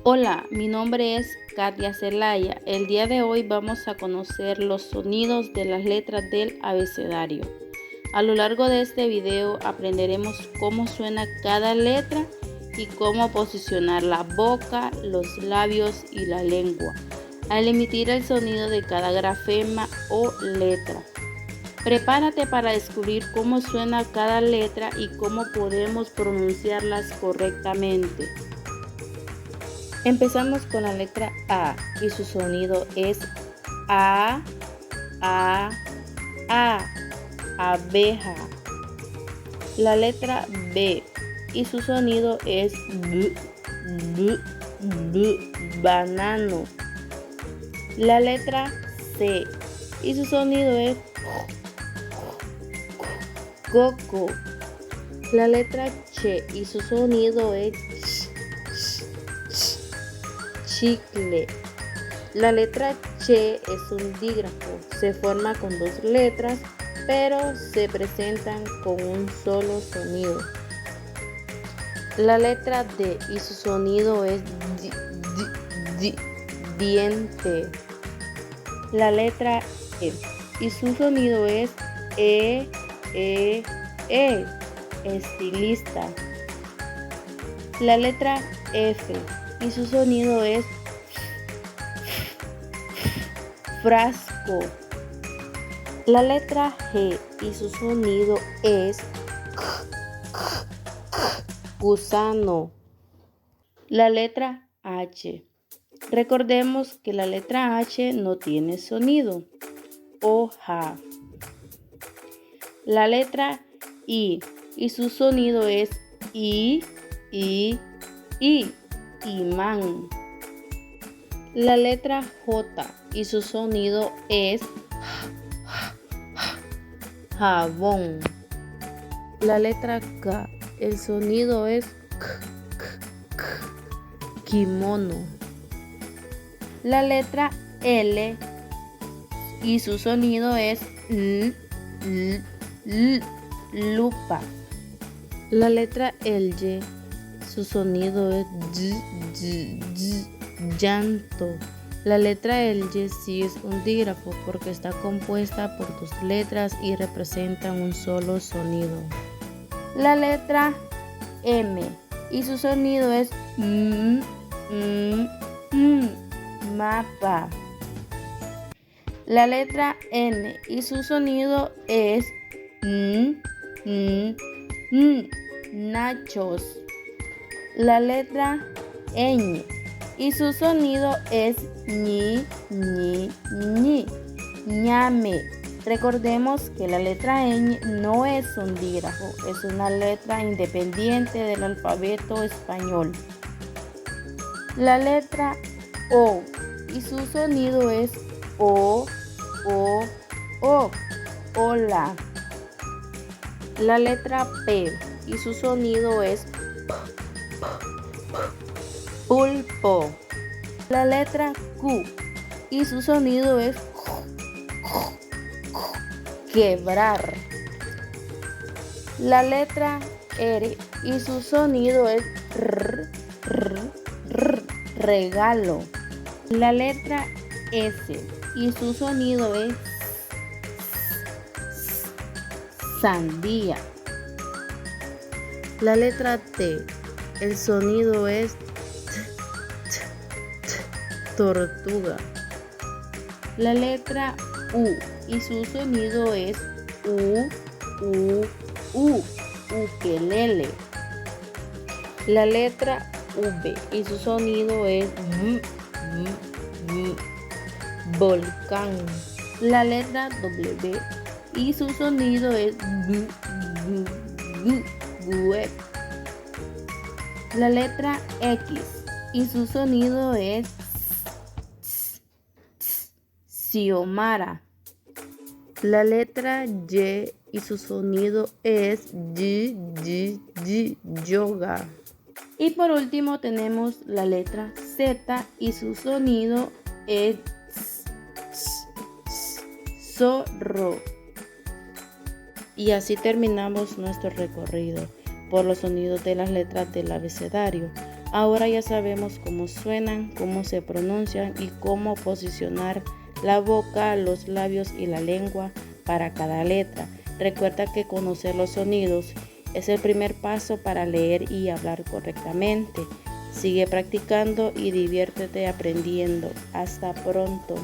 Hola, mi nombre es Katia Zelaya. El día de hoy vamos a conocer los sonidos de las letras del abecedario. A lo largo de este video aprenderemos cómo suena cada letra y cómo posicionar la boca, los labios y la lengua al emitir el sonido de cada grafema o letra. Prepárate para descubrir cómo suena cada letra y cómo podemos pronunciarlas correctamente. Empezamos con la letra A y su sonido es A, A, A, abeja. La letra B y su sonido es B, B, B, banano. La letra C y su sonido es coco. La letra Ch y su sonido es chicle. La letra Ch es un dígrafo, se forma con dos letras, pero se presentan con un solo sonido. La letra D y su sonido es diente. La letra E y su sonido es e, estilista. La letra F y su sonido es frasco. La letra G y su sonido es gusano. La letra H. Recordemos que la letra H no tiene sonido. Hoja. La letra I y su sonido es imán. La letra J y su sonido es jabón. La letra K, el sonido es kimono. La letra L y su sonido es lupa. La letra L, su sonido es llanto. La letra L sí es un dígrafo porque está compuesta por dos letras y representa un solo sonido. La letra M y su sonido es mapa. La letra N y su sonido es nachos. La letra ñ y su sonido es ñame. Recordemos que la letra ñ no es un dígrafo, es una letra independiente del alfabeto español. La letra O y su sonido es hola. La letra P y su sonido es pulpo. La letra Q y su sonido es quebrar. La letra R y su sonido es regalo. La letra S y su sonido es sandía. La letra T, el sonido es tortuga. La letra U y su sonido es ukelele. La letra V y su sonido es volcán. La letra W y su sonido es web. La letra X y su sonido es xiomara. La letra Y y su sonido es yoga. Y por último tenemos la letra Z y su sonido es zorro. Y así terminamos nuestro recorrido por los sonidos de las letras del abecedario. Ahora ya sabemos cómo suenan, cómo se pronuncian y cómo posicionar la boca, los labios y la lengua para cada letra. Recuerda que conocer los sonidos es el primer paso para leer y hablar correctamente. Sigue practicando y diviértete aprendiendo. Hasta pronto.